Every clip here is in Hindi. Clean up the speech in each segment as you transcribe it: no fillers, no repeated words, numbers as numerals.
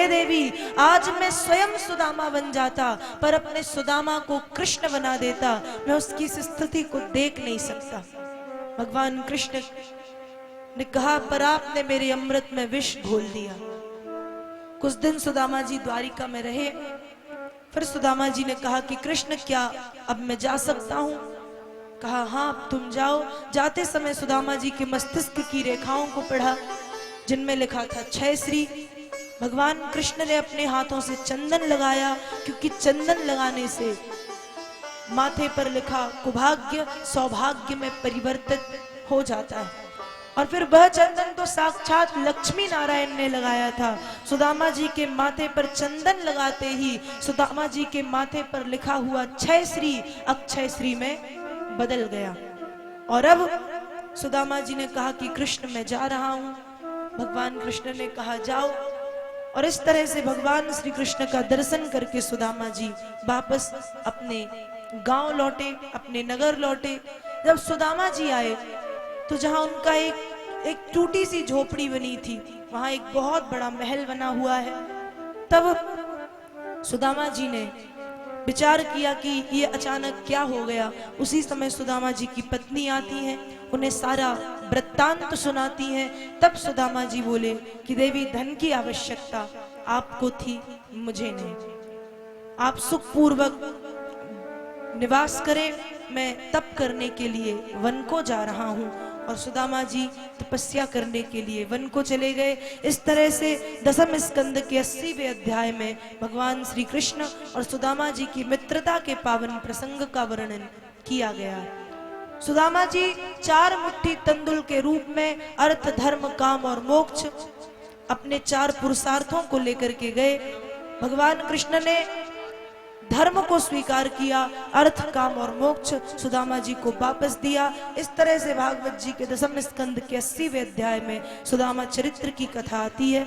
देवी, आज मैं स्वयं सुदामा बन जाता पर अपने सुदामा को कृष्ण बना देता, मैं उसकी इस स्थिति को देख नहीं सकता। भगवान कृष्ण ने कहा, पर आपने मेरे अमृत में विष घोल दिया। कुछ दिन सुदामा जी द्वारिका में रहे। फिर सुदामा जी ने कहा कि कृष्ण, क्या अब मैं जा सकता हूं? कहा, हाँ तुम जाओ। जाते समय सुदामा जी के मस्तिष्क की रेखाओं को पढ़ा, जिनमें लिखा था 6 श्री। भगवान कृष्ण ने अपने हाथों से चंदन लगाया, क्योंकि चंदन लगाने से माथे पर लिखा कुभाग्य सौभाग्य में परिवर्तित हो जाता है। और फिर वह चंदन तो साक्षात लक्ष्मी नारायण ने लगाया था। सुदामा जी के माथे पर चंदन लगाते ही सुदामा जी के माथे पर लिखा हुआ 6 श्री अक्षय श्री में बदल गया। और अब सुदामा जी ने कहा कि कृष्ण मैं जा रहा हूं। भगवान कृष्ण ने कहा जाओ। और इस तरह से भगवान श्री कृष्ण का दर्शन करके सुदामा जी वापस अपने गांव लौटे, अपने नगर लौटे। जब सुदामा जी आए तो जहां उनका एक टूटी सी झोपड़ी बनी थी, वहां एक बहुत बड़ा महल बना हुआ है। तब सुदामा जी ने विचार किया कि ये अचानक क्या हो गया। उसी समय सुदामा जी की पत्नी आती हैं, उन्हें सारा वृत्तांत सुनाती हैं। तब सुदामा जी बोले कि देवी, धन की आवश्यकता आपको थी, मुझे नहीं। आप सुखपूर्वक निवास करें, मैं तप करने के लिए वन को जा रहा हूं। और सुदामा जी तपस्या करने के लिए वन को चले गए। इस तरह से दसम स्कंद के 80वें अध्याय में भगवान श्री कृष्ण और सुदामा जी की मित्रता के पावन प्रसंग का वर्णन किया गया। सुदामा जी 4 मुट्ठी तंदुल के रूप में अर्थ धर्म काम और मोक्ष अपने 4 पुरुषार्थों को लेकर के गए। भगवान कृष्ण ने धर्म को स्वीकार किया, अर्थ काम और मोक्ष सुदामा जी को वापस दिया। इस तरह से भागवत जी के दसम स्कंद के 80वें अध्याय में सुदामा चरित्र की कथा आती है।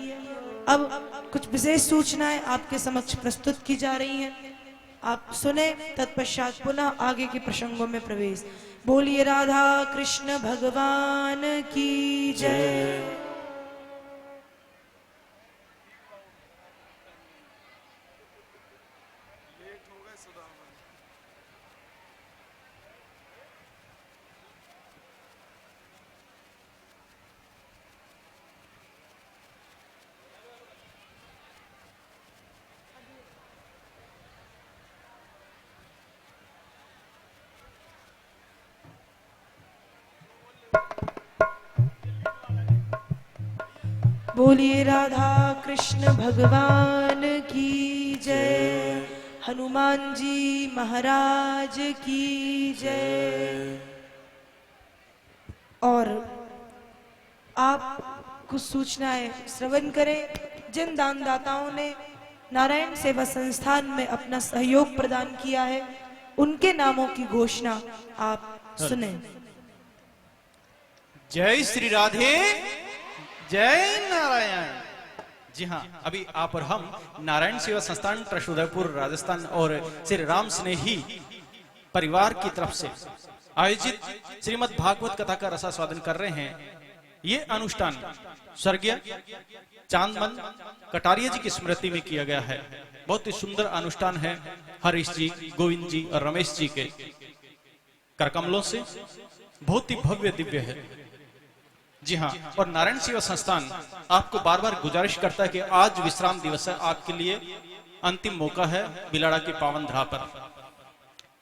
अब कुछ विशेष सूचनाएं आपके समक्ष प्रस्तुत की जा रही हैं, आप सुने। तत्पश्चात पुनः आगे के प्रसंगों में प्रवेश। बोलिए राधा कृष्ण भगवान की जय। बोलिए राधा कृष्ण भगवान की जय। हनुमान जी महाराज की जय। और आप कुछ सूचनाएं श्रवण करें। जिन दानदाताओं ने नारायण सेवा संस्थान में अपना सहयोग प्रदान किया है, उनके नामों की घोषणा आप सुने। जय श्री राधे, जय नारायण। जी हाँ, अभी आप और हम नारायण सेवा संस्थान ट्रस्ट उदयपुर राजस्थान और श्री राम स्नेही परिवार की तरफ से आयोजित श्रीमद् भागवत कथा का रसास्वादन कर रहे हैं। ये अनुष्ठान स्वर्गीय चांदमन कटारिया जी की स्मृति में किया गया है। बहुत ही सुंदर अनुष्ठान है। हरीश जी, गोविंद जी और रमेश जी के करकमलों से बहुत ही भव्य दिव्य है। जी हाँ, और नारायण सेवा संस्थान आपको बार बार गुजारिश करता है कि आज विश्राम दिवस है, आपके लिए अंतिम मौका है बिलाड़ा की पावन धरा पर।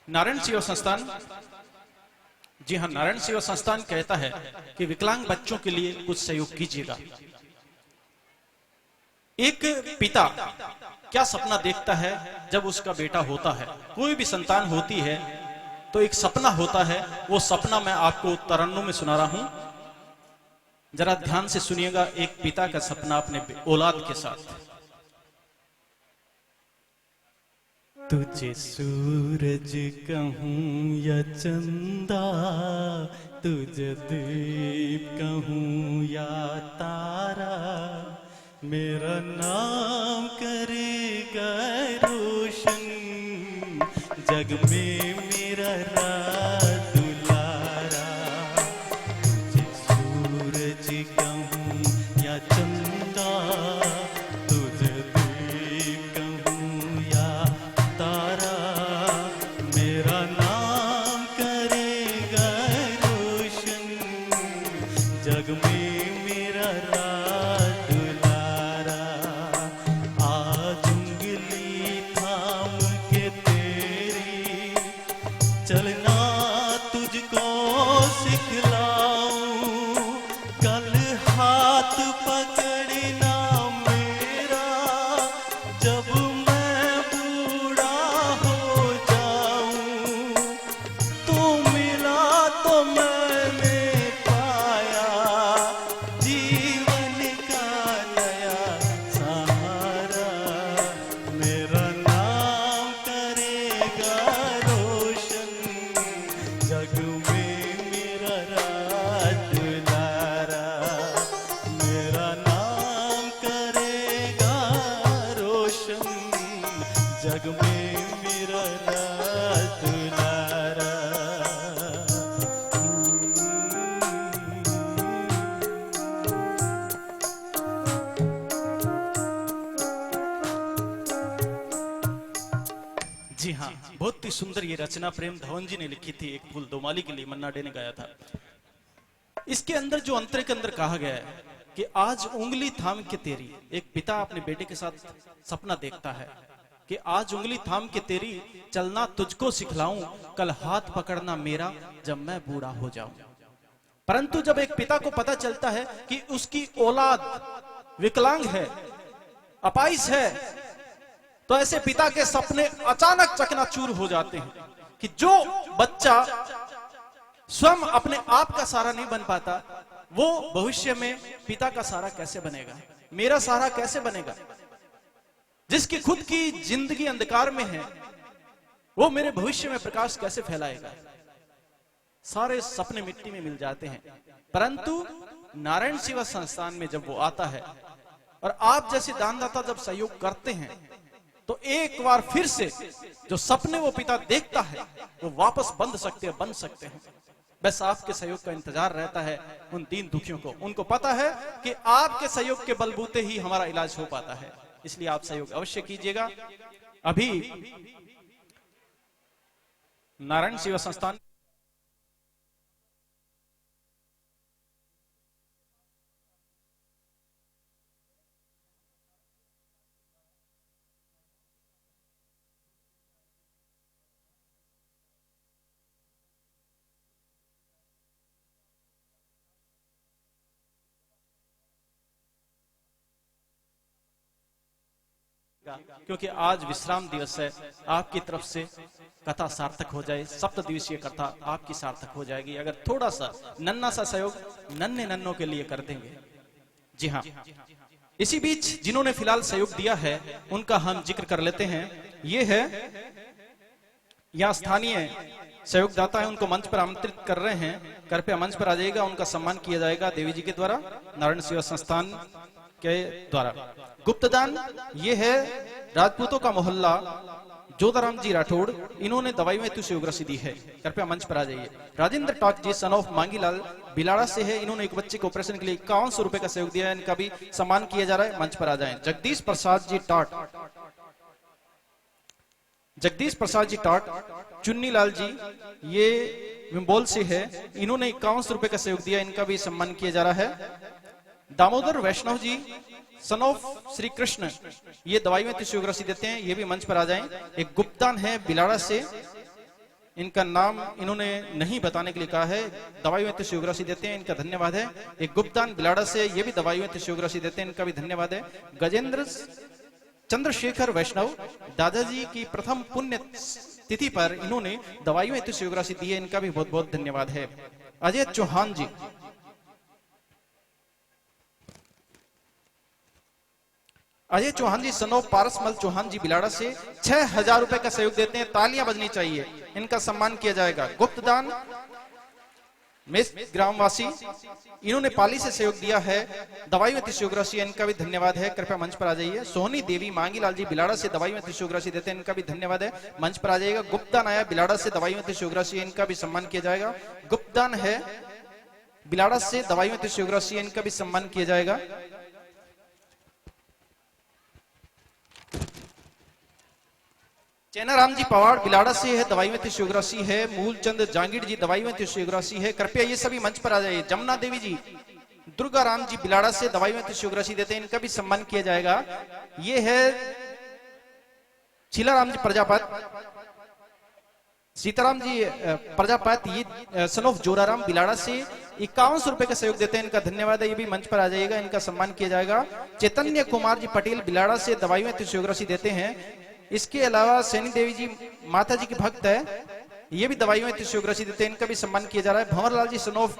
नारायण सेवा संस्थान, जी हाँ, नारायण सेवा संस्थान कहता है कि विकलांग बच्चों के लिए कुछ सहयोग कीजिएगा। एक पिता क्या सपना देखता है जब उसका बेटा होता है? कोई भी संतान होती है तो एक सपना होता है। वो सपना मैं आपको तरन्नुम में सुना रहा हूं, जरा ध्यान से सुनिएगा। एक पिता का सपना अपने औलाद के साथ। तुझे सूरज कहूं या चंदा, तुझे दीप कहूं या तारा, मेरा नाम करेगा रोशन जग में मेरा राज दुलारा। तुझे सूरज कहूं या चंदा, तुझे जग में मेरा लाल दुलारा। जी हाँ, बहुत ही सुंदर ये रचना प्रेम धवन जी ने लिखी थी, एक फूल दो माली के लिए मन्ना डे ने गाया था। इसके अंदर जो अंतर के अंदर कहा गया है कि आज उंगली थाम के तेरी, एक पिता अपने बेटे के साथ सपना देखता है कि आज उंगली थाम के तेरी, चलना तुझको सिखलाऊं, कल हाथ पकड़ना मेरा जब मैं बूढ़ा हो जाऊं। परंतु जब एक पिता को पता चलता है कि उसकी औलाद विकलांग है, अपाइस है, तो ऐसे पिता के सपने अचानक चकनाचूर हो जाते हैं कि जो बच्चा स्वयं अपने आप का सहारा नहीं बन पाता, वो भविष्य में पिता का सहारा कैसे बनेगा, मेरा सहारा कैसे बनेगा। जिसकी खुद की जिंदगी अंधकार में है, वो मेरे भविष्य में प्रकाश कैसे फैलाएगा। सारे सपने मिट्टी में मिल जाते हैं। परंतु नारायण सेवा संस्थान में जब वो आता है और आप जैसे दानदाता जब सहयोग करते हैं, तो एक बार फिर से जो सपने वो पिता देखता है, वो वापस बन सकते हैं। बस आपके सहयोग का इंतजार रहता है उन दीन दुखियों को। उनको पता है कि आपके सहयोग के बलबूते ही हमारा इलाज हो पाता है, इसलिए आप सहयोग अवश्य कीजिएगा। अभी नारायण सेवा संस्थान क्योंकि आज विश्राम दिवस है, आपकी तरफ से कथा सार्थक हो जाए, सप्त दिवसीय कथा आपकी सार्थक हो जाएगी अगर थोड़ा सा नन्ना सा सहयोग नन्हे नन्नों के लिए कर देंगे। जी हाँ, इसी बीच जिन्होंने फिलहाल सहयोग दिया है उनका हम जिक्र कर लेते हैं। ये है यहाँ स्थानीय सहयोगदाता है, उनको मंच पर आमंत्रित कर रहे हैं, कृपया मंच पर आ जाइएगा, उनका सम्मान किया जाएगा देवी जी के द्वारा, नारायण सेवा संस्थान के द्वारा। गुप्तदान ये है राजपूतों का मोहल्ला जोधाराम जी राठौड़, इन्होंने दवाई में तुझे सहयोग राशि दी है, कृपया मंच पर आ जाइए। राजेंद्र टाक जी सन ऑफ मांगीलाल बिलाड़ा से है, इन्होंने एक बच्चे के ऑपरेशन के लिए 5100 रुपए का सहयोग दिया है, इनका भी सम्मान किया जा रहा है, मंच पर आ जाएं। जगदीश प्रसाद जी टाट चुन्नी लाल जी, ये विम्बोल से है, इन्होंने 5100 रुपए का सहयोग दिया, इनका भी सम्मान किया जा रहा है। दामोदर वैष्णव जी सन ऑफ श्री कृष्ण, ये दवाई में सहयोग राशि देते हैं, ये भी मंच पर आ जाएं। एक गुप्तान है बिलाड़ा से, इनका नाम इन्होंने नहीं बताने के लिए कहा है, दवाई में सहयोग राशि देते हैं, इनका धन्यवाद है। एक गुप्तान बिलाड़ा से, ये भी दवाई में सहयोग राशि देते हैं, इनका भी धन्यवाद है। गजेंद्र चंद्रशेखर वैष्णव, दादाजी की प्रथम पुण्य तिथि पर इन्होंने दवाई में सहयोग राशि दी है, इनका भी बहुत बहुत धन्यवाद है। अजय चौहान जी, अजय चौहान जी सन ऑफ पारसमल चौहान जी बिलाड़ा से 6000 रुपए का सहयोग देते हैं, तालियां बजनी चाहिए, इनका सम्मान किया जाएगा। गुप्तदान मेष ग्रामवासी, इन्होंने पाली से सहयोग दिया है, दवाई में सहयोग राशि, इनका भी धन्यवाद है, कृपया मंच पर आ जाइए। सोहनी देवी मांगीलाल जी बिलाड़ा से दवाई में सहयोग राशि देते हैं, इनका भी धन्यवाद है, मंच पर आ जाइएगा। गुप्तदान आया बिलाड़ा से दवाई में सहयोग राशि, इनका भी सम्मान किया जाएगा। गुप्तदान है बिलाड़ा से दवाई में सहयोग राशि, इनका भी सम्मान किया जाएगा। चैनाराम जी पवाड़ बिलाड़ा से है, दवाई में सहयोग राशि है। मूलचंद जांगीर जी दवाई में सहयोग राशि है, कृपया ये सभी मंच पर आ जाइए। जमुना देवी जी, दुर्गा राम जी बिलाड़ा से दवाई में सहयोग राशि देते हैं, इनका भी सम्मान किया जाएगा। ये है शीलाराम जी प्रजापत, सीताराम जी प्रजापत, ये सन ऑफ जोराराम बिलाड़ा से 5100 रुपए का सहयोग देते हैं, इनका धन्यवाद है, ये भी मंच पर आ जाइएगा, इनका सम्मान किया जाएगा। चैतन्य कुमार जी पटेल बिलाड़ा से दवाई में सहयोग राशि देते हैं। इसके अलावा सैनी देवी जी माता जी के भक्त है, ये भी दवाई में सहयोग राशि देते हैं, इनका भी सम्मान किया जा रहा है। भंवर लाल जी सन ऑफ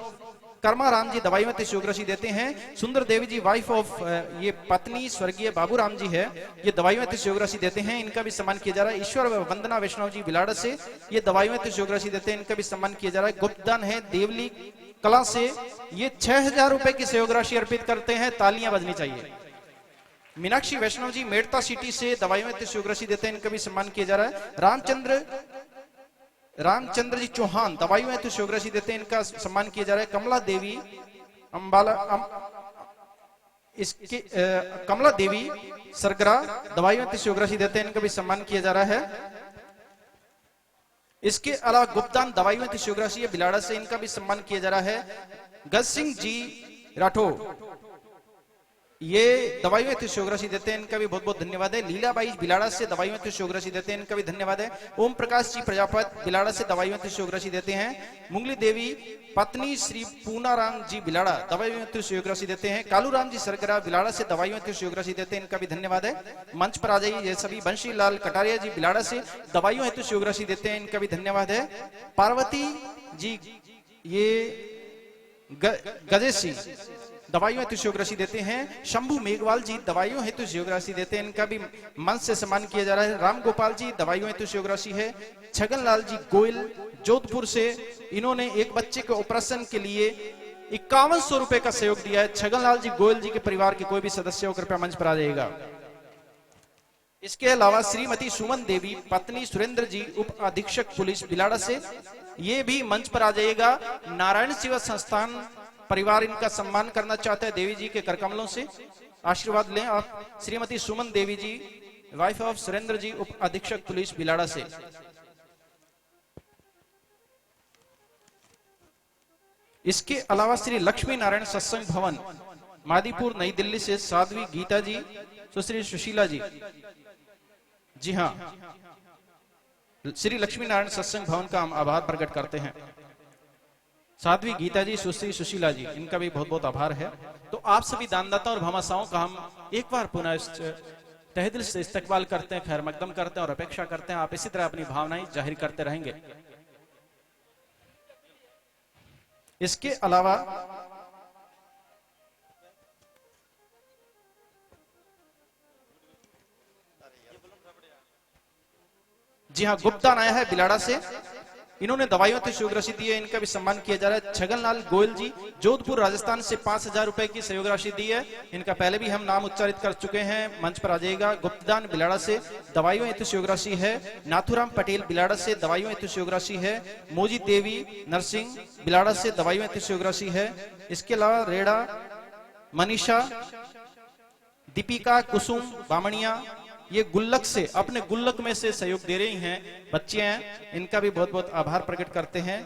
कर्मा राम जी दवाई में सहयोग राशि देते हैं। सुंदर देवी जी वाइफ ऑफ ये पत्नी स्वर्गीय बाबू राम जी है, ये दवाई में सहयोग राशि देते हैं, इनका भी सम्मान किया जा रहा है। ईश्वर वंदना वैष्णव जी बिलाड़ा से, ये दवाई में सहयोग राशि देते हैं, इनका भी सम्मान किया जा रहा है। गुप्तदान है देवली कला से, ये 6000 रुपए की सहयोग राशि अर्पित करते हैं, तालियां बजनी चाहिए। मीनाक्षी वैष्णव जी मेड़ता सिटी से दवाइयों में तिरछी देते हैं, इनका भी सम्मान किया जा रहा है। रामचंद्र जी चौहान दवाइयों में तिरछी देते हैं, इनका सम्मान किया जा रहा है। कमला देवी अंबाला कमला देवी सरगरा दवाइयों में तिरछी देते हैं, इनका भी सम्मान किया जा रहा है। इसके अलावा गुप्तान दवाइयों में तिरछी है बिलाड़ा से, इनका भी सम्मान किया जा रहा है। गज सिंह जी राठौर ये दवाइयों में तिरछी देते हैं, इनका भी बहुत बहुत धन्यवाद है। लीलाबाई बिलाड़ा से दवाइयों में तिरछी देते हैं, इनका भी धन्यवाद है। ओम प्रकाश जी प्रजापत बिलाड़ा से दवाइयों में तिरछी देते हैं। मुंगली देवी पत्नी श्री पूनाराम जी बिलाड़ा दवाइयों में तिरछी देते हैं। कालूराम जी सरगरा बिलाड़ा से दवाइयों में तिरछी देते हैं, इनका भी धन्यवाद है। मंच पर आ जाइए ये सभी। बंशी लाल कटारिया जी बिलाड़ा से दवाइयों में तिरछी देते हैं, इनका भी धन्यवाद है। पार्वती जी ये गजेशी दवाइयों हेतु जियोग्राफी देते हैं। शंभू मेघवाल जी दवाइयों हेतु जियोग्राफी देते हैं, इनका भी मंच से सम्मान किया जा रहा है। राम गोपाल जी दवाइयों हेतु जियोग्राफी है। छगन लाल जी गोयल जोधपुर से, इन्होंने एक बच्चे के ऑपरेशन के लिए 5100 रुपए का सहयोग दिया है। छगन लाल जी गोयल जी के परिवार के कोई भी सदस्य हो कृपया मंच पर आ जाएगा। इसके अलावा श्रीमती सुमन देवी पत्नी सुरेंद्र जी उप अधीक्षक पुलिस बिलाड़ा से, ये भी मंच पर आ जाइएगा। नारायण सेवा संस्थान परिवार इनका सम्मान करना चाहता है। देवी जी के करकमलों से आशीर्वाद लें आप। श्रीमती सुमन देवी जी वाइफ ऑफ सुरेंद्र जी उप अधीक्षक पुलिस बिलाड़ा से। इसके अलावा श्री लक्ष्मी नारायण सत्संग भवन मादीपुर नई दिल्ली से साध्वी गीता जी, सुश्री सुशीला जी, जी हाँ, श्री लक्ष्मी नारायण सत्संग भवन का हम आभार प्रकट करते हैं। साध्वी गीता जी, सुश्री सुशीला जी, इनका भी बहुत बहुत आभार है। तो आप सभी दानदाता और भामाशाओं का हम एक बार पुनः तहे दिल से इस्तकबाल करते हैं, खैर मकदम करते हैं और अपेक्षा करते हैं आप इसी तरह अपनी भावनाएं जाहिर करते रहेंगे। इसके अलावा जी हाँ, गुप्ता आया है बिलाड़ा से, इन्होंने दवाइयों से सहयोग राशि दी है, इनका भी सम्मान किया जा रहा है। छगनलाल गोयल जी जोधपुर राजस्थान से 5000 रुपए की सहयोग राशि दी है, इनका पहले भी हम नाम उच्चारित कर चुके हैं, मंच पर आ जाएगा। गुप्तदान बिलाड़ा से दवाइयों हेतु सहयोग राशि है। नाथुराम पटेल बिलाड़ा से दवाइयों हेतु सहयोग राशि है। मोजी देवी नरसिंह बिलाड़ा से दवाइयों हेतु सहयोग राशि है। इसके अलावा रेड़ा मनीषा दीपिका कुसुम बामणिया, ये गुल्लक से अपने गुल्लक में से सहयोग दे रही हैं, बच्चे हैं, इनका भी बहुत बहुत आभार प्रकट करते हैं।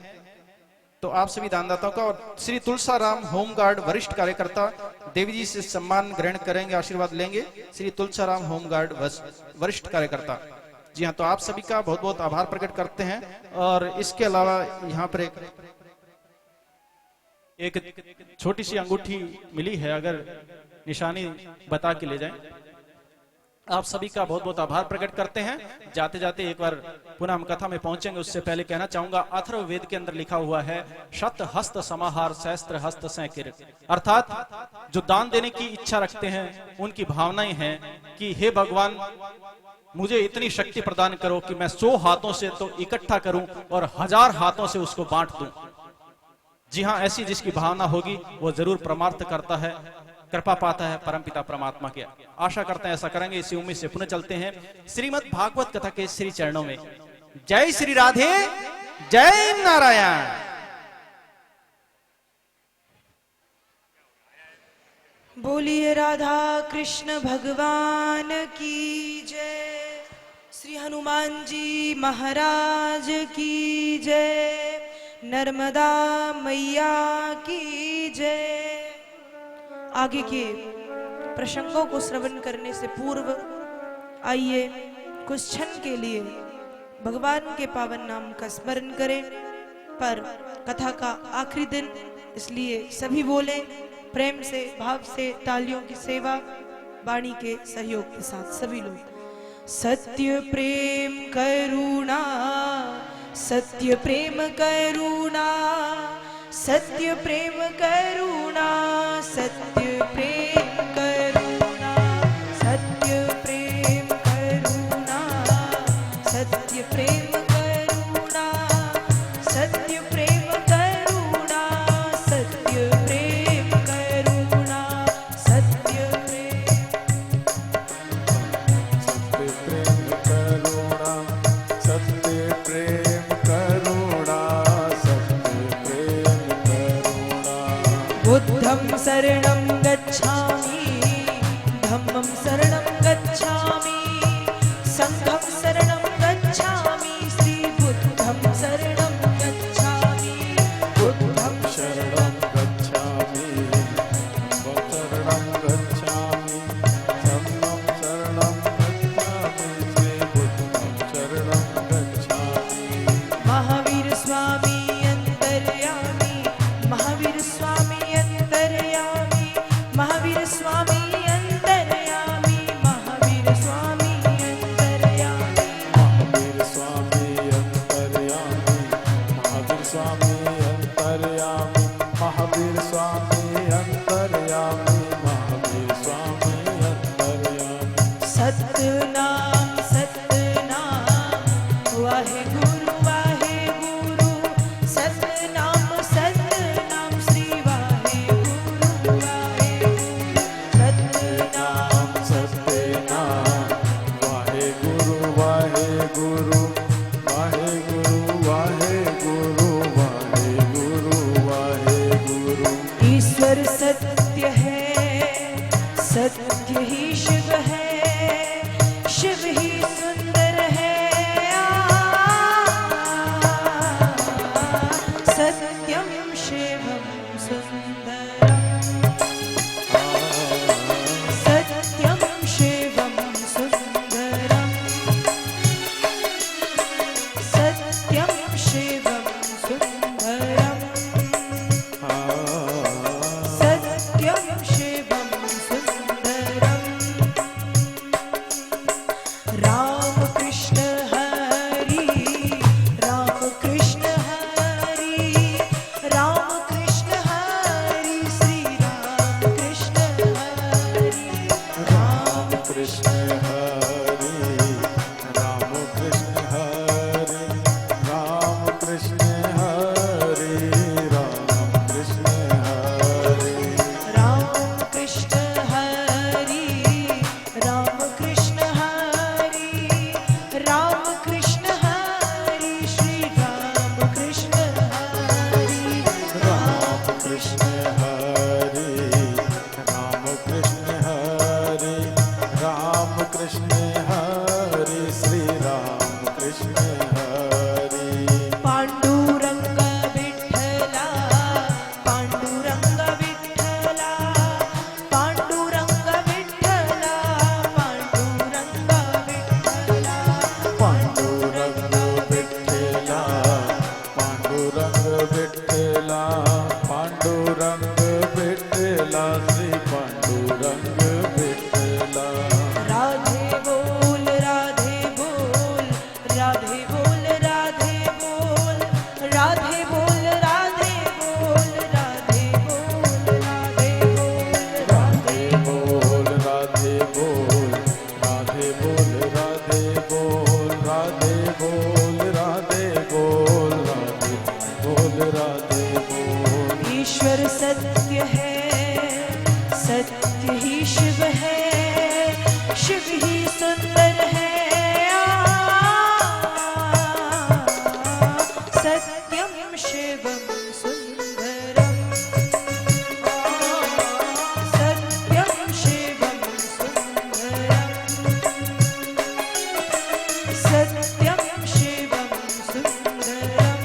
तो आप सभी दानदाताओं का और श्री तुलसाराम होमगार्ड वरिष्ठ कार्यकर्ता देवी जी से सम्मान ग्रहण करेंगे, आशीर्वाद लेंगे। श्री तुलसाराम होमगार्ड वरिष्ठ कार्यकर्ता, जी हाँ, तो आप सभी का बहुत बहुत आभार प्रकट करते हैं। और इसके अलावा यहाँ पर एक छोटी सी अंगूठी मिली है, अगर निशानी बता के ले जाएं। आप सभी का बहुत बहुत आभार प्रकट करते हैं। जाते जाते एक बार पुनः हम कथा में पहुंचेंगे, उससे पहले कहना चाहूंगा अथर्ववेद के अंदर लिखा हुआ है शत हस्त समाहार सहस्त्र हस्त सैकिर, अर्थात जो दान देने की इच्छा रखते हैं उनकी भावनाएं हैं कि हे भगवान मुझे इतनी शक्ति प्रदान करो कि मैं 100 हाथों से तो इकट्ठा करूं और 1000 हाथों से उसको बांट दूं। जी हाँ, ऐसी जिसकी भावना होगी वो जरूर परमार्थ करता है, कृपा पाता है परमपिता परमात्मा के। आशा करते हैं ऐसा करेंगे, इसी उम्मीद से पुनः चलते हैं श्रीमद् भागवत कथा के श्री चरणों में। जय श्री राधे, जय नारायण। बोलिए राधा कृष्ण भगवान की जय। श्री हनुमान जी महाराज की जय। नर्मदा मैया की जय। आगे के प्रसंगों को श्रवण करने से पूर्व आइए कुछ क्षण के लिए भगवान के पावन नाम का स्मरण करें। पर कथा का आखिरी दिन, इसलिए सभी बोले प्रेम से, भाव से, तालियों की सेवा, वाणी के सहयोग के साथ सभी लोग। सत्य प्रेम करुणा, सत्य प्रेम करुणा, सत्य प्रेम करुणा, सत्य प्रेम करुणा, सत्य प्रेम करुणा, सत्य प्रेम करुणा, सत्य प्रेम करुणा, सत्य प्रेम करुणा, सत्य प्रेम। सतनाम सतनाम वाहे गुरु सतनाम सतनाम श्री वाहे गुरु सतनाम सतनाम वाहे गुरु वाहे गुरु वाहे गुरु वाहे गुरु वाहे गुरु वाहे गुरु। ईश्वर सत्य है, सत्य ही शिव है, शिव ही सुंदर है। सत्यम शिवम सुंदरम, सत्यम शिवम सुंदरम, सत्यम शिवम सुंदरम, सत्यम शिवम सुंदरम। राम कृष्ण हरि, राम कृष्ण हरि, राम कृष्ण हरि, श्री राम कृष्ण हरि, राम कृष्ण हरि, राम कृष्ण हरि, राम कृष्ण हरि, राम कृष्ण हरि। राम कृष्ण हरि, राम कृष्ण हरि, राम कृष्ण हरि, श्री राम कृष्ण हरि, राम कृष्ण हरि, राम कृष्ण हरि, राम कृष्ण हरि, श्री राम कृष्ण हरि। पांडुरंग विठ्ठला, पांडुरंग विठ्ठला, पांडुरंग विठ्ठला, पांडुरंग विठ्ठला, पांडुरंग विठ्ठला, पांडुरंग विठ्ठला, पांडुरंग विठ्ठला, श्री पांडुरंग विठ्ठला। राधे बोल राधे बोल, राधे बोल राधे बोल, राधे बोल राधे बोल, राधे बोल राधे बोल, राधे बोल राधे बोल, राधे बोल राधे बोल, राधे बोल राधे बोल, राधे बोल राधे बोल। ईश्वर सत्य है, सत्य ही शिव है, शिव ही सुंदर है। सत्यम शिवम सुंदरम, सत्यम शिवम सुंदरम, सत्यम शिवम सुंदरम,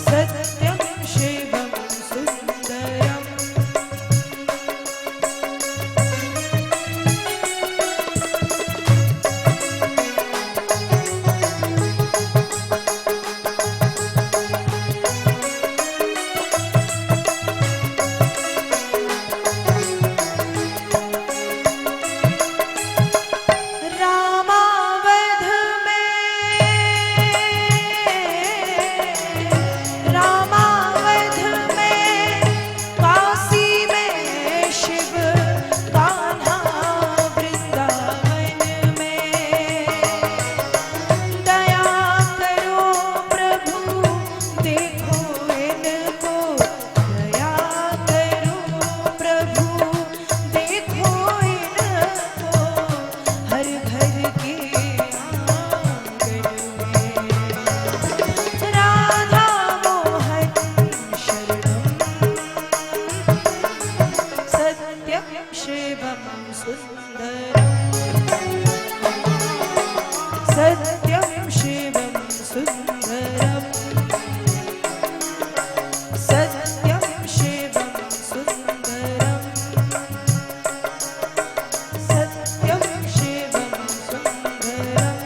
सत्यम शिवम सुंदरम। रामावध में, रामावध में, काशी में शिव, कान्हा वृंदावन में। दया करो प्रभु देखो इनको, दया करो प्रभु देखो इनको, हर घर के आंगन में। राधा मोहन शरणम, सत्यम शिवम सुंदरम, सत्यम शिवम सुंदरम, सत्यम शिवम सुंदरम, सत्यम शिवम सुंदरम।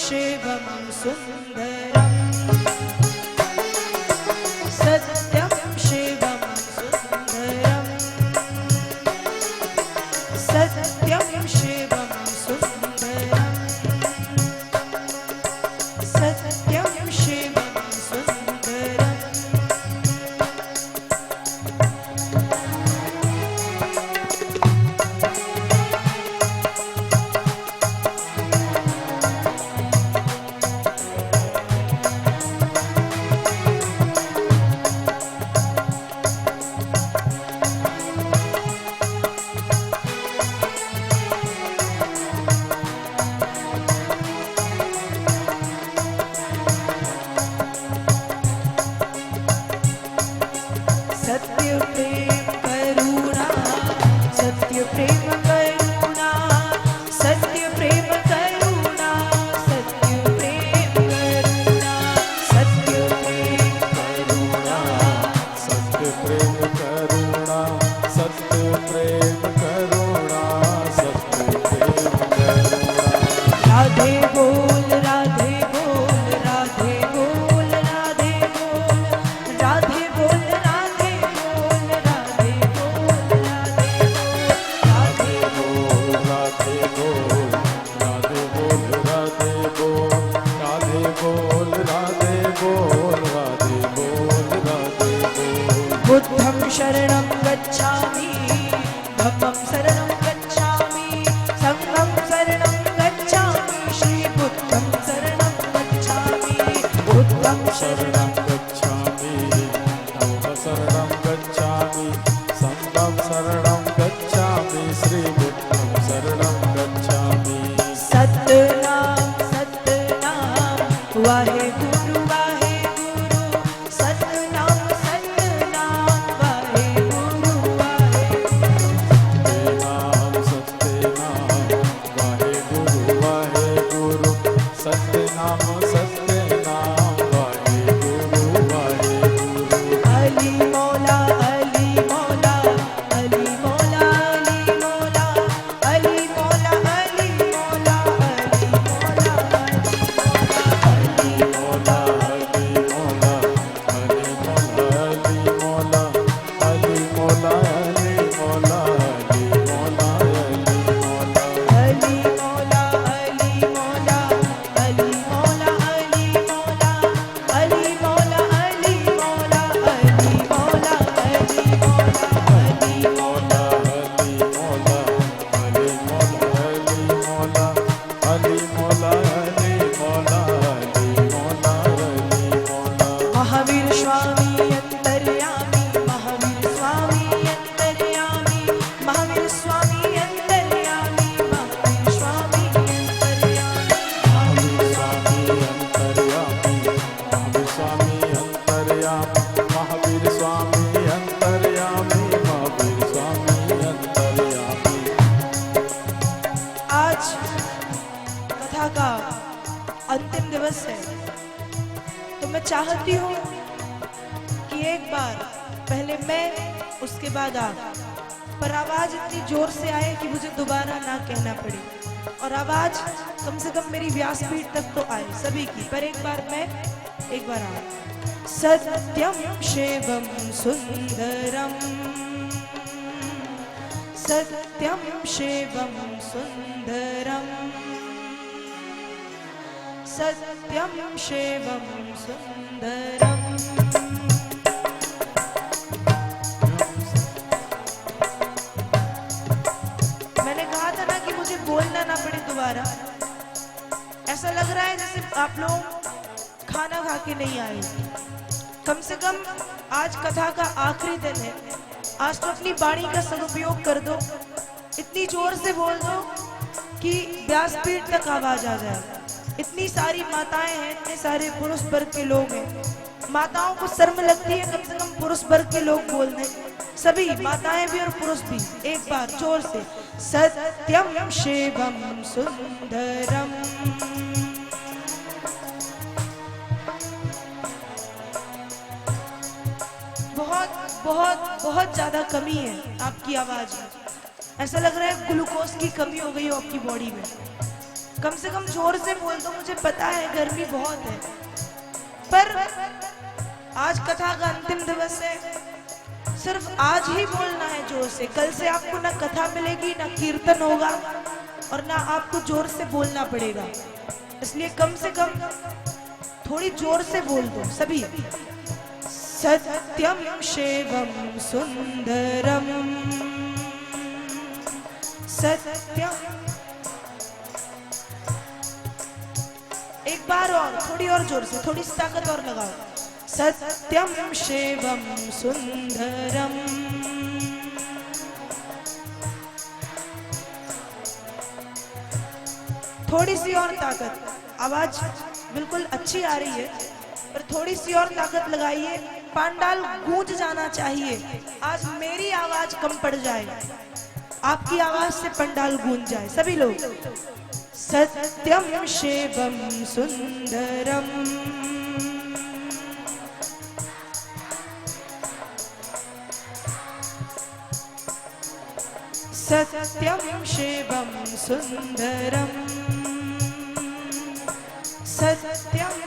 शिवं सुन्दरम् सत्यं शिवं सुन्दरम् सत्यं शिवं सुन्दरम् सत्यं शिवं सुन्दरम् सत्य प्रेम करुणा सत्य प्रेम करुणा सत्य प्रेम करुणा सत्य प्रेम करुणा सत्य प्रेम करुणा सत्य प्रेम करुणा सत्य प्रेम करुणा सत्य प्रेम करुणा राधे बोल राधे बोल राधे बोल राधे बोल राधे बोल राधे बोल राधे बोल राधे बोल राधे बोल राधे बोल राधे बोल राधे बोल राधे बोल राधे बोल राधे बोल बुद्धं शरणं गच्छामि धम्मं शरणं गच्छामि संघं शरणं गच्छामि श्री बुद्धं शरणं गच्छामि बुद्धं शरणं शरणं गच्छामि धम्म शरणं गच्छामि संघं शरणं गच्छामि श्री बुद्धं शरणं गच्छामि सतनाम सतनाम वाहे गुरु सतनाम सतनाम वाहे गुरु सत्य नाम वाहे गुरु सत्य नाम वाहे गुरु अली मौला अली मौला अली मौला अली मौला अली मौला अली मौला अली मौला हरि मौला हरि मौला हरि मौला हरि मौला हरि मौला हरि मौला हरि मौला अली मौला अली मौला अली मौला अली मौला अली मौला अली मौला अली मौला अली मौला हरि मौला हरि मौला हरि मौला हरि मौला हरि मौला हरि मौला महावीर स्वामी अंतर्यामी महावीर स्वामी अंतर्यामी महावीर स्वामी अंतर्यामी महावीर स्वामी अंतर्यामी महावीर स्वामी अंतर्यामी महावीर स्वामी अंतर्यामी महावीर स्वामी अंतर्यामी महावीर स्वामी अंतर्यामी आज कथा का अंतिम दिवस है तो मैं चाहती हूँ कि एक बार पहले मैं उसके बाद आप पर आवाज इतनी जोर से आए कि मुझे दोबारा ना कहना पड़े और आवाज कम से कम मेरी व्यासपीठ तक तो आए सभी की पर एक बार मैं एक बार आप सत्यम शिवम सुंदरम सत्यम शिवम सुंदरम सत्यम शिवम सुंदरम मैंने कहा था ना कि मुझे बोलना ना पड़े दोबारा ऐसा लग रहा है जैसे आप लोग खाना खा के नहीं आए कम से कम आज कथा का आखिरी दिन है आज तो अपनी वाणी का सदुपयोग कर दो इतनी जोर से बोल दो कि व्यासपीठ तक आवाज आ जाए इतनी सारी माताएं हैं इतने सारे पुरुष वर्ग के लोग हैं माताओं को शर्म लगती है कम से कम पुरुष वर्ग के लोग बोलने सभी माताएं भी और पुरुष भी एक बार जोर से सत्यम शिवम सुंदरम बहुत बहुत बहुत ज्यादा कमी है आपकी आवाज में ऐसा लग रहा है ग्लूकोज की कमी हो गई हो आपकी बॉडी में कम से कम जोर से बोल दो, मुझे पता है गर्मी बहुत है, पर आज कथा का अंतिम दिवस है, सिर्फ आज ही बोलना है जोर से। कल से आपको ना कथा मिलेगी, ना कीर्तन होगा, और ना आपको जोर से बोलना पड़ेगा। इसलिए कम से कम थोड़ी जोर से बोल दो सभी। सत्यम शिवम सुंदरम, सत्यम। एक बार और, थोड़ी और जोर से, थोड़ी सी ताकत और लगाओ। सत्यम शिवम सुंदरम, थोड़ी सी और ताकत। आवाज बिल्कुल अच्छी आ रही है, पर थोड़ी सी और ताकत लगाइए। पंडाल गूंज जाना चाहिए। आज मेरी आवाज कम पड़ जाए, आपकी आवाज से पंडाल गूंज जाए। सभी लोग सत्यम शिवम सुंदरम, सत्यम शिवम सुंदरम, सत्यम।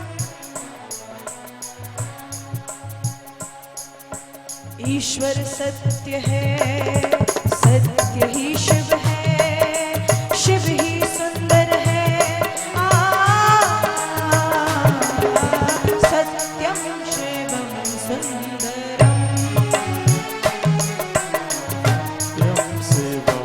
ईश्वर सत्य है, सत्य ही शिव है, शिव ही सुंदर है। सत्यम शिवम सुंदरम, सत्यम शिवम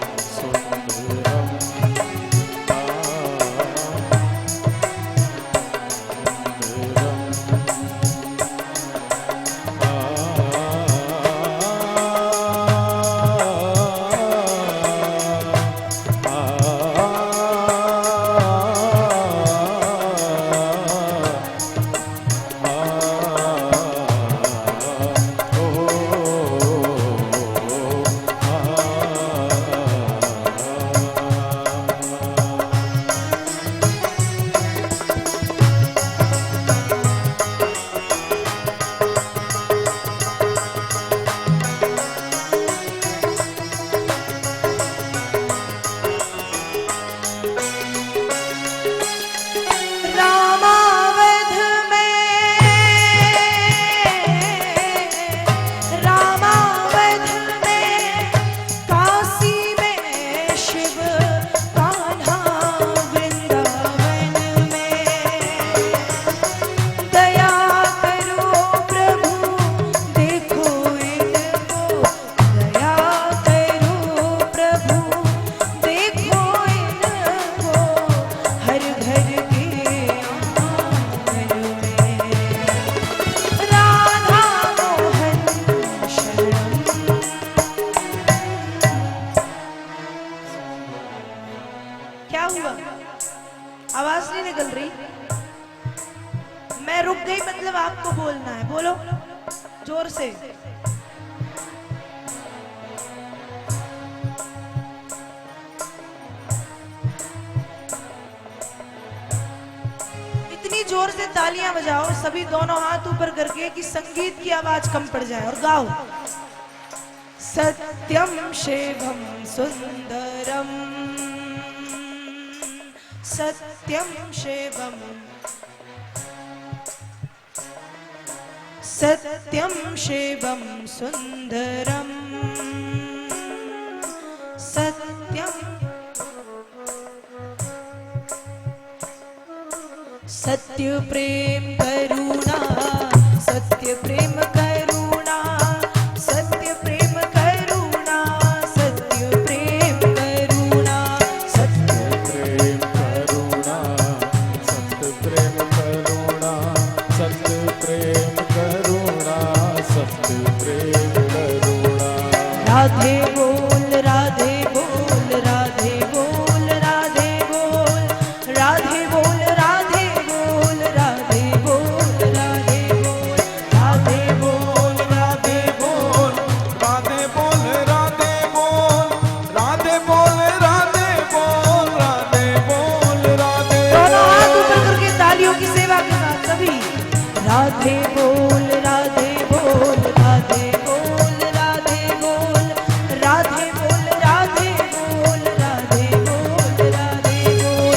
सुंदरम, क्या हुआ? आवाज नहीं निकल रही? मैं रुक गई मतलब आपको बोलना है, बोलो जोर से। इतनी जोर से तालियां बजाओ सभी, दोनों हाथ ऊपर करके कि संगीत की आवाज कम पड़ जाए, और गाओ सत्यम शिवम सुंदरम, सत्यम शिवम, सत्यम शिवम सुंदरम, सत्यम। सत्य प्रेम करुणा, सत्य प्रेम करुणा, सत्य प्रेम करुणा, सत्य प्रेम करुणा, सत्य प्रेम करुणा, सत्य प्रेम करुणा, सत्य प्रेम करुणा, सत्य प्रेम करुणा। राधे बोल, राधे बोल, राधे बोल, राधे बोल, राधे बोल, राधे बोल, राधे बोल, राधे बोल, राधे बोल, राधे बोल, राधे बोल, राधे बोल, राधे बोल, राधे बोल, राधे बोल, राधे दोनों हाथ ऊपर करके तालियों की सेवा के साथ सभी। राधे बोल, राधे बोल, राधे बोल, राधे बोल, राधे बोल, राधे बोल, राधे बोल, राधे बोल,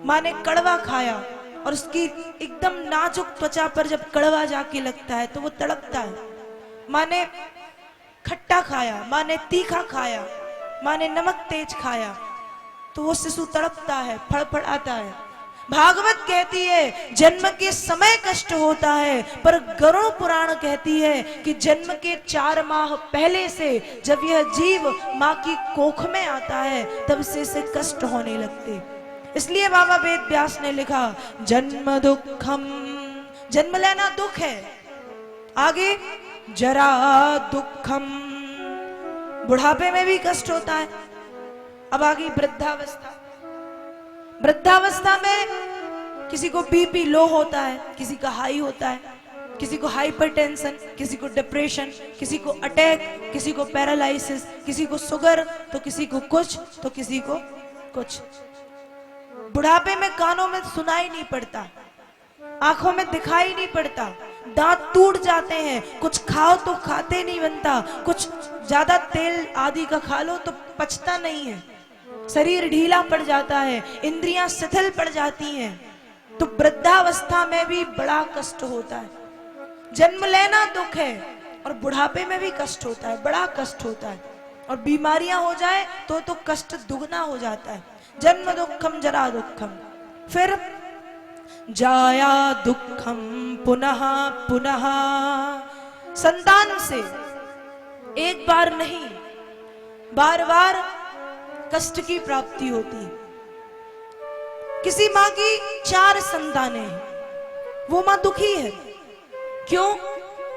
माँ ने कड़वा खाया और उसकी एकदम नाजुक त्वचा पर जब कड़वा जाके लगता है तो वो तड़पता है। माँ ने खट्टा खाया, माँ ने तीखा खाया, माँ ने नमक तेज खाया तो वो शिशु तड़पता है, फड़फड़ाता है। भागवत कहती है जन्म के समय कष्ट होता है, पर गरुड़ पुराण कहती है कि जन्म के 4 माह पहले से जब यह जीव माँ की कोख में आता है तब से इसे कष्ट होने लगते। इसलिए बाबा वेद व्यास ने लिखा जन्म दुखम, जन्म लेना दुख है। आगे जरा दुखम, बुढ़ापे में भी कष्ट होता है। अब आगे वृद्धावस्था। वृद्धावस्था में किसी को बीपी लो होता है, किसी का हाई होता है, किसी को हाइपरटेंशन, किसी को डिप्रेशन, किसी को अटैक, किसी को पैरालिसिस, किसी को शुगर, तो किसी को कुछ, तो किसी को कुछ। बुढ़ापे में कानों में सुनाई नहीं पड़ता, आंखों में दिखाई नहीं पड़ता, दांत टूट जाते हैं, कुछ खाओ तो खाते नहीं बनता, कुछ ज्यादा तेल आदि का खा लो तो पचता नहीं है, शरीर ढीला पड़ जाता है, इंद्रियां शिथिल पड़ जाती हैं। तो वृद्धावस्था में भी बड़ा कष्ट होता है। जन्म लेना दुख है और बुढ़ापे में भी कष्ट होता है, बड़ा कष्ट होता है। और बीमारियां हो जाए तो कष्ट दुगना हो जाता है। जन्म दुखम जरा दुखम, फिर जाया दुखम पुनः पुनः। संतान से एक बार नहीं, बार बार कष्ट की प्राप्ति होती है। किसी माँ की 4 संतानें हैं, वो माँ दुखी है। क्यों?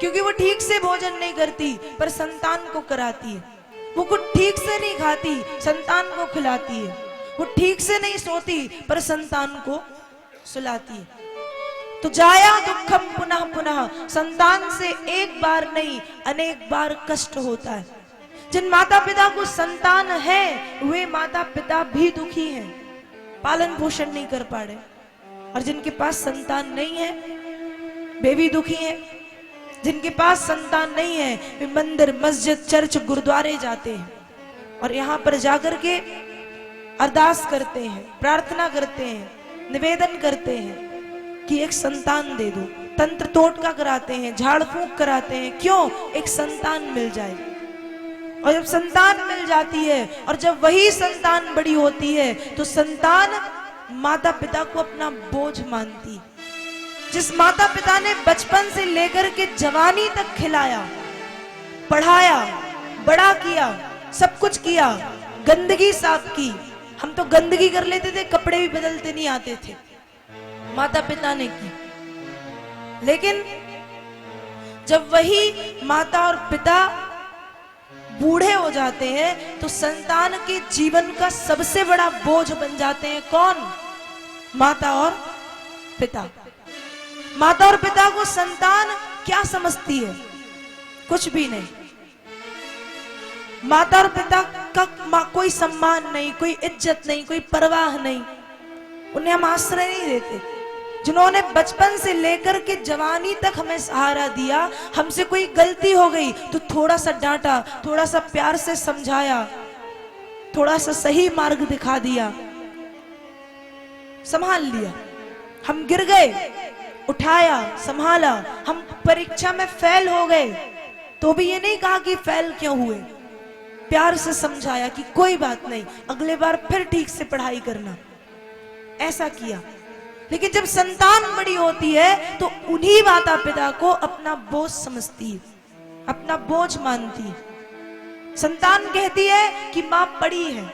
क्योंकि वो ठीक से भोजन नहीं करती पर संतान को कराती है। वो कुछ ठीक से नहीं खाती, संतान को खिलाती है। वो ठीक से नहीं सोती पर संतान को सुलाती है। तो जाया दुखम पुनः पुनः, संतान से एक बार नहीं अनेक बार कष्ट होता है। जिन माता पिता को संतान है वे माता पिता भी दुखी हैं, पालन पोषण नहीं कर पा रहे। और जिनके पास संतान नहीं है वे भी दुखी हैं। जिनके पास संतान नहीं है वे मंदिर, मस्जिद, चर्च, गुरुद्वारे जाते हैं और यहाँ पर जाकर के अरदास करते हैं, प्रार्थना करते हैं, निवेदन करते हैं कि एक संतान दे दो। तंत्र टोटका कराते हैं, झाड़ फूंक कराते हैं, क्यों? एक संतान मिल जाए। और जब संतान मिल जाती है और जब वही संतान बड़ी होती है तो संतान माता पिता को अपना बोझ मानती। जिस माता पिता ने बचपन से लेकर के जवानी तक खिलाया, पढ़ाया, बड़ा किया, सब कुछ किया, गंदगी साफ की। हम तो गंदगी कर लेते थे, कपड़े भी बदलते नहीं आते थे, माता पिता ने की। लेकिन जब वही माता और पिता बूढ़े हो जाते हैं तो संतान के जीवन का सबसे बड़ा बोझ बन जाते हैं। कौन? माता और पिता। माता और पिता को संतान क्या समझती है? कुछ भी नहीं। माता और पिता का कोई सम्मान नहीं, कोई इज्जत नहीं, कोई परवाह नहीं। उन्हें हम आश्रय नहीं देते। जिन्होंने बचपन से लेकर के जवानी तक हमें सहारा दिया, हमसे कोई गलती हो गई तो थोड़ा सा डांटा, थोड़ा सा प्यार से समझाया, थोड़ा सा सही मार्ग दिखा दिया, संभाल लिया। हम गिर गए, उठाया, संभाला। हम परीक्षा में फेल हो गए तो भी ये नहीं कहा कि फेल क्यों हुए, प्यार से समझाया कि कोई बात नहीं, अगले बार फिर ठीक से पढ़ाई करना, ऐसा किया। लेकिन जब संतान बड़ी होती है तो उन्हीं माता पिता को अपना बोझ समझती है, अपना बोझ मानती है। संतान कहती है कि माँ पड़ी है।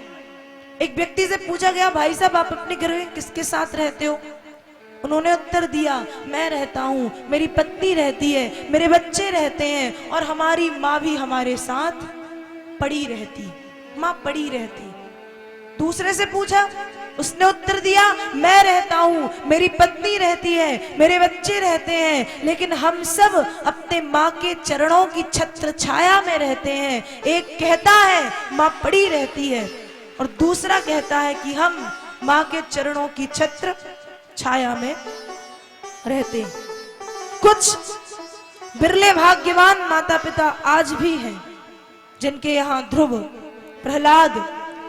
एक व्यक्ति से पूछा गया, भाई साहब आप अपने घर में किसके साथ रहते हो? उन्होंने उत्तर दिया, मैं रहता हूँ, मेरी पत्नी रहती है, मेरे बच्चे रहते हैं और हमारी माँ भी हमारे साथ पड़ी रहती। माँ पड़ी रहती। दूसरे से पूछा, उसने उत्तर दिया, मैं रहता हूं, मेरी पत्नी रहती है, मेरे बच्चे रहते हैं, लेकिन हम सब अपने माँ के चरणों की छत्र छाया में रहते हैं। एक कहता है माँ पड़ी रहती है और दूसरा कहता है कि हम माँ के चरणों की छत्र छाया में रहते हैं। कुछ बिरले भाग्यवान माता पिता आज भी हैं जिनके यहाँ ध्रुव, प्रहलाद,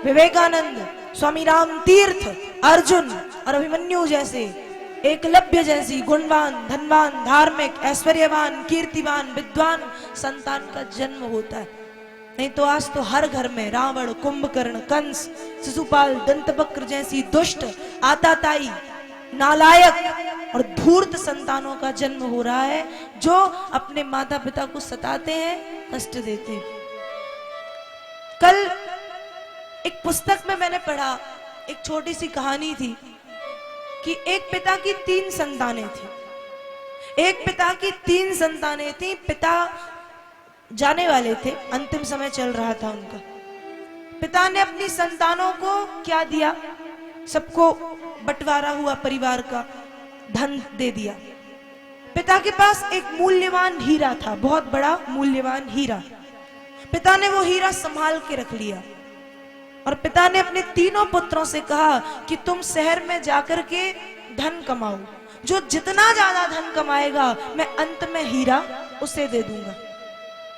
विवेकानंद, स्वामी राम तीर्थ, अर्जुन और अभिमन्यु जैसे, एकलव्य जैसी गुणवान, धनवान, धार्मिक, ऐश्वर्यवान, कीर्तिवान, विद्वान संतान का जन्म होता है। नहीं तो आज तो हर घर में रावण, कुंभकर्ण, कंस, शिशुपाल, दंतवक्र जैसी दुष्ट, आताताई, नालायक और धूर्त संतानों का जन्म हो रहा है, जो अपने माता पिता को सताते हैं, कष्ट देते हैं। कल एक पुस्तक में मैंने पढ़ा, एक छोटी सी कहानी थी कि एक पिता की 3 संतानें थी। एक पिता की 3 संतानें थी। पिता जाने वाले थे, अंतिम समय चल रहा था उनका। पिता ने अपनी संतानों को क्या दिया? सबको बंटवारा हुआ परिवार का धन दे दिया। पिता के पास एक मूल्यवान हीरा था, बहुत बड़ा मूल्यवान हीरा। पिता ने वो हीरा संभाल के रख लिया और पिता ने अपने तीनों पुत्रों से कहा कि तुम शहर में जाकर के धन कमाओ, जो जितना ज्यादा धन कमाएगा मैं अंत में हीरा उसे दे दूंगा।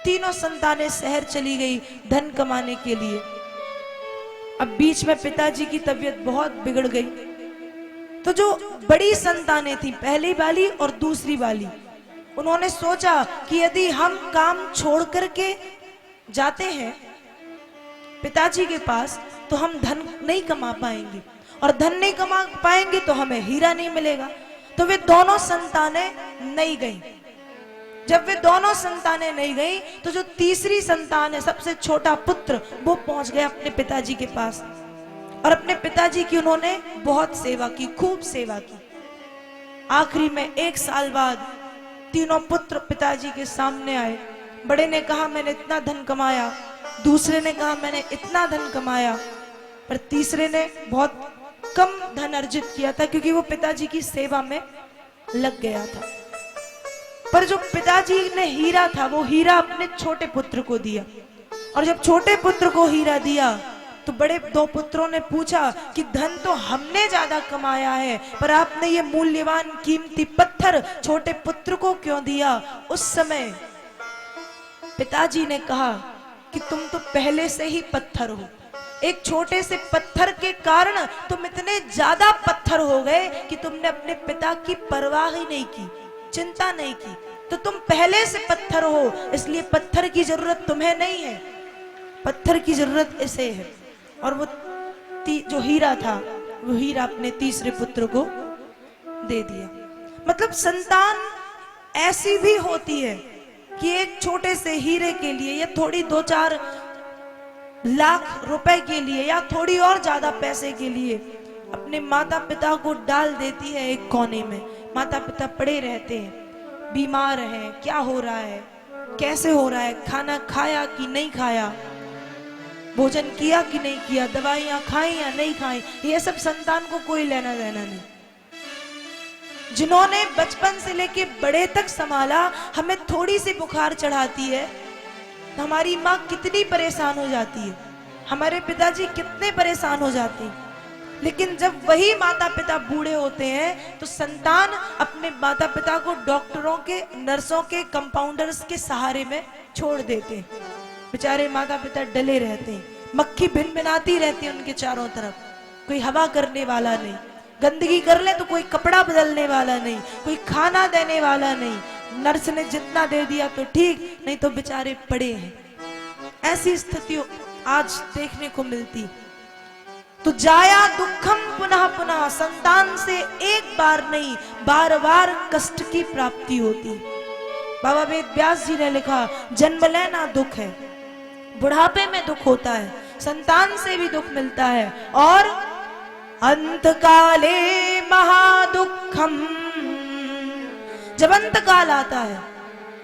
तीनों संतानें शहर चली गई धन कमाने के लिए। अब बीच में पिताजी की तबीयत बहुत बिगड़ गई, तो जो बड़ी संतानें थी, पहली वाली और दूसरी वाली, उन्होंने सोचा कि यदि हम काम छोड़ करके जाते हैं पिताजी के पास तो हम धन नहीं कमा पाएंगे, और धन नहीं कमा पाएंगे तो हमें हीरा नहीं मिलेगा। तो वे दोनों संतानें नहीं गईं। जब वे दोनों संतानें नहीं गईं तो जो तीसरी संतान है, सबसे छोटा पुत्र, वो पहुंच गया अपने पिताजी के पास और अपने पिताजी की उन्होंने बहुत सेवा की, खूब सेवा की। आखिरी में 1 साल बाद तीनों पुत्र पिताजी के सामने आए। बड़े ने कहा मैंने इतना धन कमाया, दूसरे ने कहा मैंने इतना धन कमाया, पर तीसरे ने बहुत कम धन अर्जित किया था क्योंकि वो पिताजी की सेवा में लग गया था। पर जो पिताजी ने हीरा था, वो हीरा अपने छोटे पुत्र को दिया, और जब छोटे पुत्र को हीरा दिया तो बड़े 2 पुत्रों ने पूछा कि धन तो हमने ज्यादा कमाया है, पर आपने ये मूल्यवान कीमती पत्थर छोटे पुत्र को क्यों दिया? उस समय पिताजी ने कहा कि तुम तो पहले से ही पत्थर हो, एक छोटे से पत्थर के कारण तुम इतने ज्यादा पत्थर हो गए कि तुमने अपने पिता की परवाह ही नहीं की, चिंता नहीं की। तो तुम पहले से पत्थर हो, इसलिए पत्थर की जरूरत तुम्हें नहीं है, पत्थर की जरूरत इसे है। और वो जो हीरा था, वो हीरा अपने तीसरे पुत्र को दे दिया। मतलब संतान ऐसी भी होती है कि एक छोटे से हीरे के लिए या थोड़ी 2-4 लाख रुपए के लिए या थोड़ी और ज्यादा पैसे के लिए अपने माता पिता को डाल देती है एक कोने में। माता पिता पड़े रहते हैं, बीमार हैं, क्या हो रहा है, कैसे हो रहा है, खाना खाया कि नहीं खाया, भोजन किया कि नहीं किया, दवाइयां खाई या नहीं खाई, ये सब संतान को कोई लेना देना नहीं। जिन्होंने बचपन से लेके बड़े तक संभाला, हमें थोड़ी सी बुखार चढ़ाती है तो हमारी माँ कितनी परेशान हो जाती है, हमारे पिताजी कितने परेशान हो जाते हैं। लेकिन जब वही माता पिता बूढ़े होते हैं तो संतान अपने माता पिता को डॉक्टरों के, नर्सों के, कंपाउंडर्स के सहारे में छोड़ देते हैं। बेचारे माता पिता डले रहते हैं, मक्खी भिनभिनाती रहती है उनके चारों तरफ, कोई हवा करने वाला नहीं, गंदगी कर ले तो कोई कपड़ा बदलने वाला नहीं, कोई खाना देने वाला नहीं, नर्स ने जितना दे दिया तो ठीक, नहीं तो बेचारे पड़े हैं। ऐसी स्थिति आज देखने को मिलती। तो जाया दुखम पुनः पुनः, संतान से एक बार नहीं बार बार कष्ट की प्राप्ति होती। बाबा वेद व्यास जी ने लिखा, जन्म लेना दुख है, बुढ़ापे में दुख होता है, संतान से भी दुख मिलता है, और अंतकाले महादुखम, जब अंत काल आता है,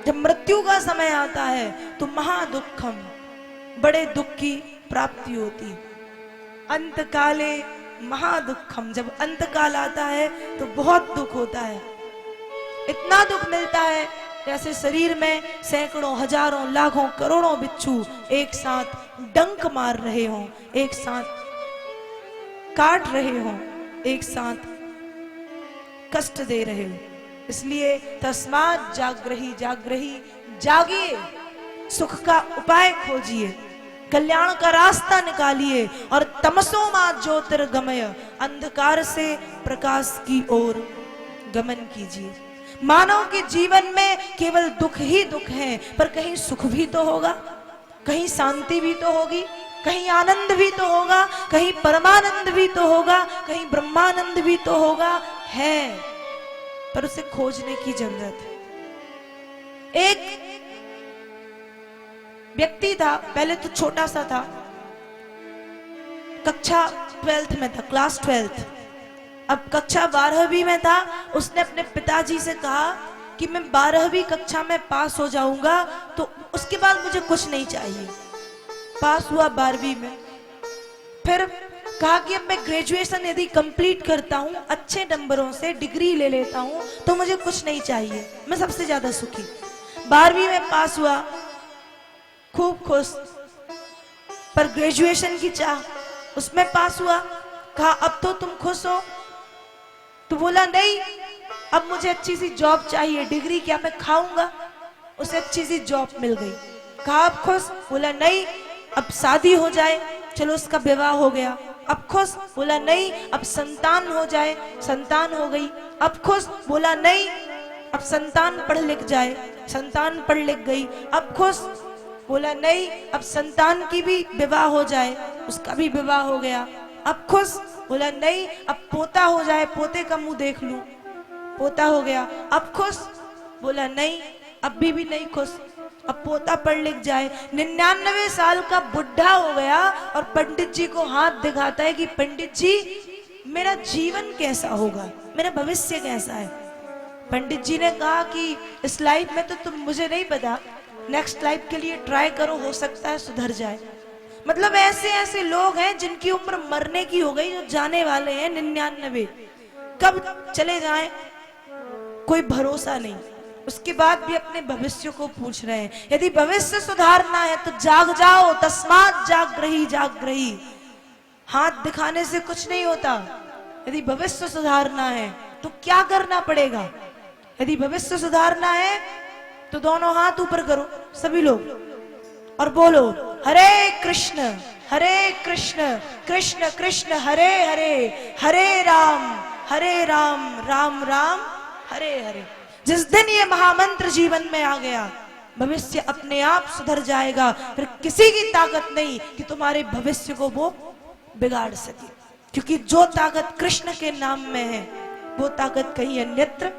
जब मृत्यु का समय आता है तो महादुखम, बड़े दुख की प्राप्ति होती। अंतकाले महादुखम, जब अंत काल आता है तो बहुत दुख होता है। इतना दुख मिलता है जैसे शरीर में सैकड़ों, हजारों, लाखों, करोड़ों बिच्छू एक साथ डंक मार रहे हों, एक साथ काट रहे हों, एक साथ कष्ट दे रहे हो। इसलिए तस्मात् जागृहि जागृहि, जागिए, सुख का उपाय खोजिए। कल्याण का रास्ता निकालिए और तमसो मा ज्योतिर्गमय, अंधकार से प्रकाश की ओर गमन कीजिए। मानव के जीवन में केवल दुख ही दुख है, पर कहीं सुख भी तो होगा, कहीं शांति भी तो होगी, कहीं आनंद भी तो होगा, कहीं परमानंद भी तो होगा, कहीं ब्रह्मानंद भी तो होगा, है, पर उसे खोजने की जरूरत है। एक व्यक्ति था, पहले तो छोटा सा था, कक्षा 12th में था, क्लास 12th। अब कक्षा 12वीं में था। उसने अपने पिताजी से कहा कि मैं 12वीं कक्षा में पास हो जाऊंगा तो उसके बाद मुझे कुछ नहीं चाहिए। पास हुआ 12वीं में, फिर कहा कि अब मैं ग्रेजुएशन यदि कंप्लीट करता हूं अच्छे नंबरों से, डिग्री ले लेता हूं तो मुझे कुछ नहीं चाहिए, मैं सबसे ज्यादा सुखी। 12वीं में पास हुआ, खूब खुश, पर ग्रेजुएशन की चाह, उसमें पास हुआ। कहा अब तो तुम खुश हो? तो बोला नहीं, अब मुझे अच्छी सी जॉब चाहिए, डिग्री क्या मैं खाऊंगा? उसे अच्छी सी जॉब मिल गई। कहा अब खुश? बोला नहीं, अब शादी हो जाए, चलो उसका विवाह हो गया। अब खुश? बोला नहीं, अब संतान हो जाए, संतान हो गई। अब खुश? बोला नहीं, अब संतान पढ़ लिख जाए, संतान पढ़ लिख गई। अब खुश? बोला नहीं, अब संतान की भी विवाह हो जाए, उसका भी विवाह हो गया। अब खुश? बोला नहीं, अब पोता हो जाए, पोते का मुंह देख लूं, पोता हो गया। अब खुश? बोला नहीं, अब भी नहीं खुश, अब पोता पढ़ लिख जाए। 99 साल का बुढ़ा हो गया और पंडित जी को हाथ दिखाता है कि पंडित जी मेरा जीवन कैसा होगा, मेरा भविष्य कैसा है। पंडित जी ने कहा कि इस लाइफ में तो तुम मुझे नहीं पता, नेक्स्ट लाइफ के लिए ट्राई करो, हो सकता है सुधर जाए। मतलब ऐसे ऐसे लोग हैं जिनकी उम्र मरने की हो गई, जो जाने वाले हैं 99, कब चले जाएं कोई भरोसा नहीं। उसके बाद भी अपने भविष्य को पूछ रहे हैं। यदि भविष्य सुधारना है तो जाग जाओ, तस्मात् जागृहि जागृहि। हाथ दिखाने से कुछ नहीं होता। यदि भविष्य सुधारना है तो क्या करना पड़ेगा? यदि भविष्य सुधारना है तो दोनों हाथ ऊपर करो सभी लोग और बोलो हरे कृष्ण कृष्ण कृष्ण हरे हरे, हरे राम राम राम हरे हरे। जिस दिन ये महामंत्र जीवन में आ गया, भविष्य अपने आप सुधर जाएगा। फिर किसी की ताकत नहीं कि तुम्हारे भविष्य को वो बिगाड़ सके, क्योंकि जो ताकत कृष्ण के नाम में है वो ताकत कहीं अन्यत्र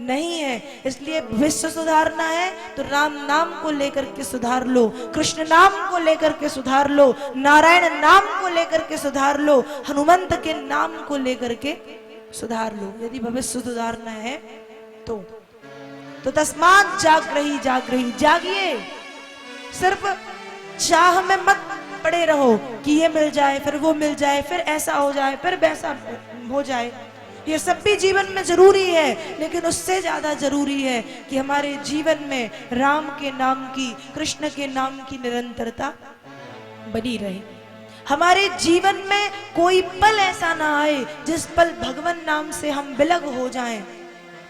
नहीं है। इसलिए भविष्य सुधारना है तो राम नाम को लेकर के सुधार लो, कृष्ण नाम को लेकर के सुधार लो, नारायण नाम को लेकर के सुधार लो, हनुमंत के नाम को लेकर के सुधार लो। यदि भविष्य सुधारना है तो तस्मात् जागृहि जागृहि, जागिए। सिर्फ चाह में मत पड़े रहो कि ये मिल जाए, फिर वो मिल जाए, फिर ऐसा हो जाए, फिर वैसा हो जाए। ये सब भी जीवन में जरूरी है, लेकिन उससे ज्यादा जरूरी है कि हमारे जीवन में राम के नाम की, कृष्ण के नाम की निरंतरता बनी रहे। हमारे जीवन में कोई पल ऐसा ना आए जिस पल भगवान नाम से हम विलग हो जाएं,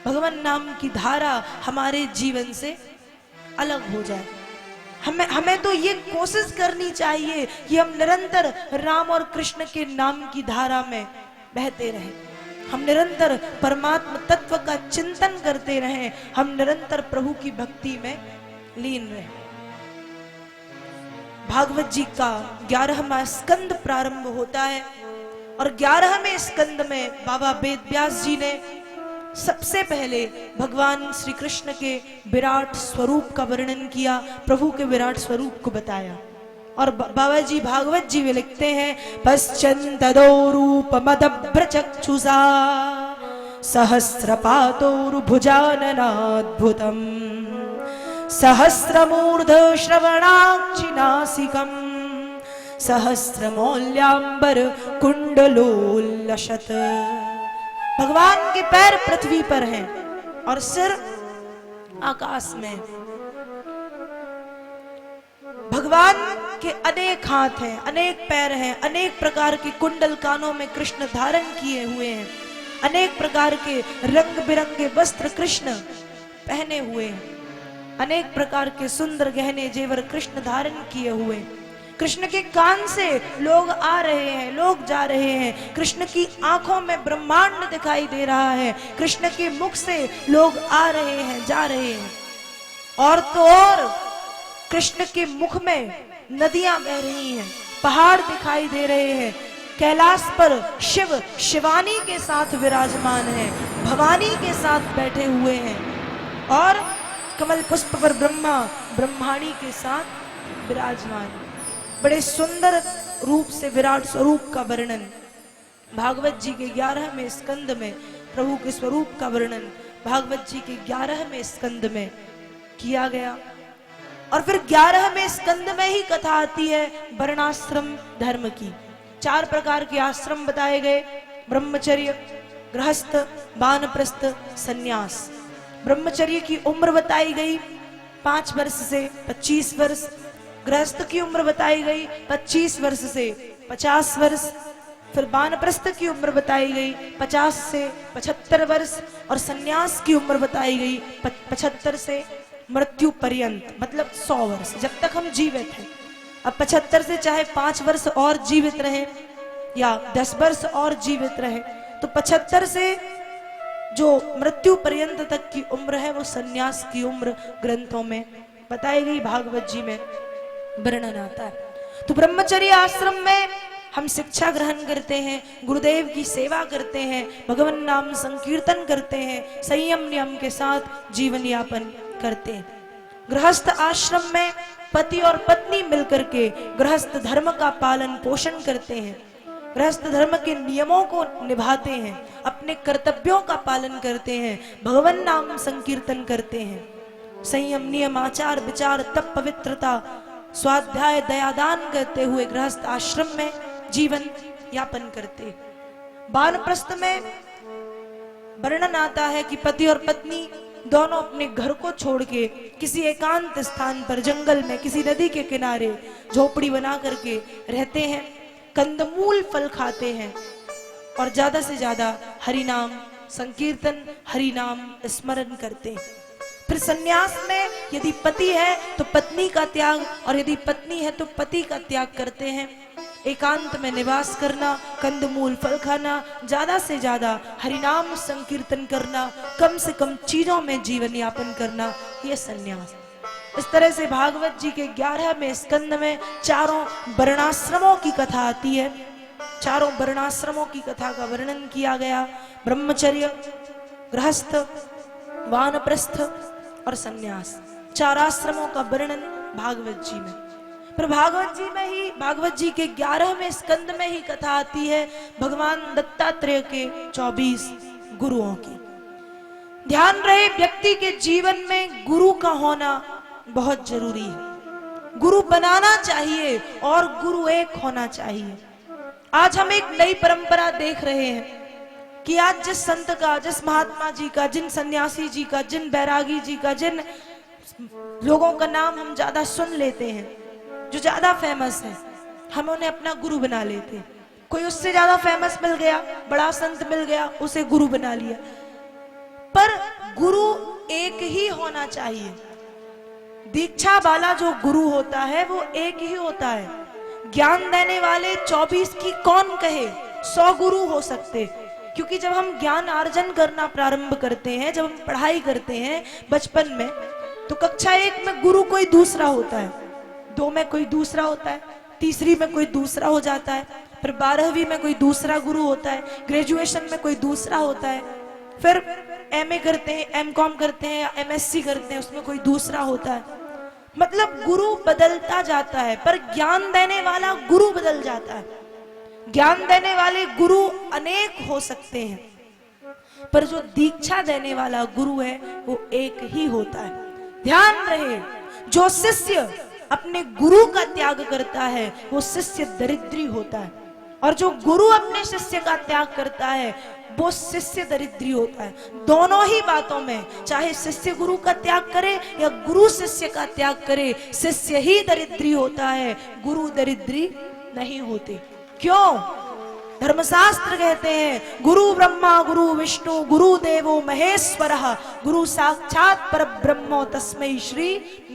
भगवान नाम की धारा हमारे जीवन से अलग हो जाए। हमें तो ये कोशिश करनी चाहिए कि हम निरंतर राम और कृष्ण के नाम की धारा में बहते रहें, हम निरंतर परमात्मा तत्व का चिंतन करते रहें, हम निरंतर प्रभु की भक्ति में लीन रहें। भागवत जी का 11वां स्कंद प्रारंभ होता है और 11वें स्कंद में बाबा वेद व्यास जी ने सबसे पहले भगवान श्री कृष्ण के विराट स्वरूप का वर्णन किया, प्रभु के विराट स्वरूप को बताया। और बाबा जी भागवत जी में लिखते हैं, पश्चन् तदो रूपमदभ्र चक्षुषा सहस्रपातोर्भुजाननाद्भुतम् सहस्रमूर्ध श्रवणाक्षिनासिकम् सहस्रमौल्याम्बर कुंडलोल्लसत्। भगवान के पैर पृथ्वी पर हैं और सिर आकाश में। भगवान के अनेक हाथ हैं, अनेक पैर हैं, अनेक प्रकार के कुंडल कानों में कृष्ण धारण किए हुए हैं, अनेक प्रकार के रंग बिरंगे वस्त्र कृष्ण पहने हुए हैं, अनेक प्रकार के सुंदर गहने जेवर कृष्ण धारण किए हुए। कृष्ण के कान से लोग आ रहे हैं, लोग जा रहे हैं। कृष्ण की आंखों में ब्रह्मांड दिखाई दे रहा है। कृष्ण के मुख से लोग आ रहे हैं, जा रहे हैं। और तो और कृष्ण के मुख में नदियां बह रही हैं, पहाड़ दिखाई दे रहे हैं। कैलाश पर शिव शिवानी के साथ विराजमान है, भवानी के साथ बैठे हुए हैं। और कमल पुष्प पर ब्रह्मा ब्रह्माणी के साथ विराजमान है। बड़े सुंदर रूप से विराट स्वरूप का वर्णन भागवत जी के 11वें स्कंद में, प्रभु के स्वरूप का वर्णन भागवत जी के 11वें स्कंद में किया गया। और फिर 11वें स्कंद में ही कथा आती है वर्णाश्रम धर्म की। 4 प्रकार के आश्रम बताए गए, ब्रह्मचर्य, गृहस्थ, वानप्रस्थ, सन्यास। ब्रह्मचर्य की उम्र बताई गई 5 वर्ष से 25 वर्ष, गृहस्थ की उम्र बताई गई 25 वर्ष से 50 वर्ष, फिर वानप्रस्थ की उम्र बताई गई 50 से 75 वर्ष, और सन्यास की उम्र बताई गई 75 से मृत्यु पर्यंत, मतलब 100 वर्ष, जब तक हम जीवित हैं। अब 75 से चाहे 5 वर्ष और जीवित रहे या 10 वर्ष और जीवित रहे, तो 75 से जो मृत्यु पर्यंत तक की उम्र है वो सन्यास की उम्र ग्रंथों में बताई गई, भागवत जी में वर्णन आता है। तो ब्रह्मचर्य आश्रम में हम शिक्षा ग्रहण करते हैं, गुरुदेव की सेवा करते हैं, भगवान नाम संकीर्तन करते हैं, संयम नियम के साथ जीवन यापन करते हैं। गृहस्थ आश्रम में पति और पत्नी मिलकर के गृहस्थ धर्म का पालन पोषण करते हैं, गृहस्थ धर्म के नियमों को निभाते हैं, अपने कर्तव्यों का पालन करते हैं, भगवान नाम संकीर्तन करते हैं। संयम नियम आचार विचार तप पवित्रता स्वाध्याय दयादान करते हुए गृहस्थ आश्रम में जीवन यापन करते। वानप्रस्थ में वर्णन आता है कि पति और पत्नी दोनों अपने घर को छोड़ के किसी एकांत स्थान पर जंगल में किसी नदी के किनारे झोपड़ी बना करके रहते हैं, कंदमूल फल खाते हैं और ज्यादा से ज्यादा हरि नाम संकीर्तन, हरि नाम स्मरण करते हैं। फिर सन्यास में यदि पति है तो पत्नी का त्याग, और यदि पत्नी है तो पति का त्याग करते हैं। एकांत में निवास करना, कंदमूल फल खाना, ज्यादा से ज्यादा हरिनाम संकीर्तन करना, कम से कम चीजों में जीवन यापन करना, ये सन्यास। इस तरह से भागवत जी के 11वें स्कंद में 4 वर्णाश्रमों की कथा आती है। 4 वर्णाश्रमों की कथा का वर्णन किया गया, ब्रह्मचर्य, गृहस्थ, वानप्रस्थ और सन्यास। 4 आश्रमों का वर्णन भागवत जी में। पर भागवत जी में ही, भागवत जी के 11वें स्कंद में ही कथा आती है भगवान दत्तात्रेय के 24 गुरुओं की। ध्यान रहे, व्यक्ति के जीवन में गुरु का होना बहुत जरूरी है। गुरु बनाना चाहिए और गुरु एक होना चाहिए। आज हम एक नई परंपरा देख रहे हैं कि आज जिस संत का, जिस महात्मा जी का, जिन सन्यासी जी का, जिन बैरागी जी का, जिन लोगों का नाम हम ज्यादा सुन लेते हैं, जो ज्यादा फेमस है, हम उन्हें अपना गुरु बना लेते हैं। कोई उससे ज्यादा फेमस मिल गया, बड़ा संत मिल गया, उसे गुरु बना लिया। पर गुरु एक ही होना चाहिए। दीक्षा वाला जो गुरु होता है वो एक ही होता है। ज्ञान देने वाले 24 की कौन कहे, 100 गुरु हो सकते। क्योंकि जब हम ज्ञान अर्जन करना प्रारंभ करते हैं, जब हम पढ़ाई करते हैं बचपन में, तो कक्षा 1 में गुरु कोई दूसरा होता है, 2 में कोई दूसरा होता है, तीसरी में कोई दूसरा हो जाता है, फिर 12वीं में कोई दूसरा गुरु होता है, ग्रेजुएशन में कोई दूसरा होता है, फिर MA करते हैं, MCOM करते हैं या MSc करते हैं, उसमें कोई दूसरा होता है। मतलब गुरु बदलता जाता है, पर ज्ञान देने वाला गुरु बदल जाता है। ज्ञान देने वाले गुरु अनेक हो सकते हैं, पर जो दीक्षा देने वाला गुरु है वो एक ही होता है। ध्यान रहे, जो शिष्य अपने गुरु का त्याग करता है वो शिष्य दरिद्री होता है, और जो गुरु अपने शिष्य का त्याग करता है वो शिष्य दरिद्री होता है। दोनों ही बातों में, चाहे शिष्य गुरु का त्याग करे या गुरु शिष्य का त्याग करे, शिष्य ही दरिद्री होता है, गुरु दरिद्री नहीं होते। क्यों? धर्मशास्त्र कहते हैं गुरु ब्रह्मा गुरु विष्णु गुरु देवो महेश्वरः गुरु साक्षात परब्रह्मो तस्मै श्री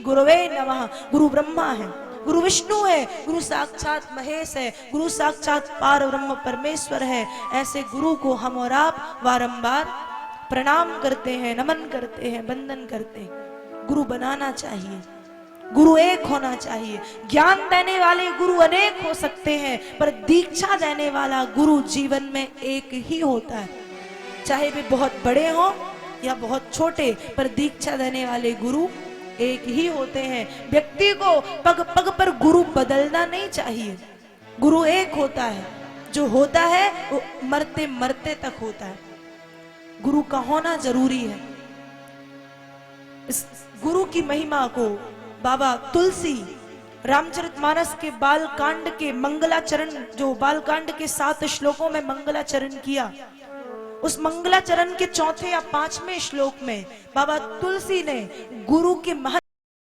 गुरुवे नमः। गुरु ब्रह्मा है, गुरु विष्णु है, गुरु साक्षात महेश है, गुरु साक्षात पार ब्रह्म परमेश्वर है। ऐसे गुरु को हम और आप वारंबार प्रणाम करते हैं, नमन करते हैं, वंदन करते हैं। गुरु बनाना चाहिए, गुरु एक होना चाहिए। ज्ञान देने वाले गुरु अनेक हो सकते हैं, पर दीक्षा देने वाला गुरु जीवन में एक ही होता है। चाहे वे बहुत बड़े हों या बहुत छोटे, पर दीक्षा देने वाले गुरु एक ही होते हैं। व्यक्ति को पग पग पर गुरु बदलना नहीं चाहिए। गुरु एक होता है, जो होता है वो मरते मरते तक होता है। गुरु का होना जरूरी है। इस गुरु की महिमा को बाबा तुलसी रामचरितमानस के बालकांड के मंगलाचरण, जो बालकांड के 7 श्लोकों में मंगलाचरण किया, उस मंगलाचरण के 4थे या 5वें श्लोक में बाबा तुलसी ने गुरु के महत्व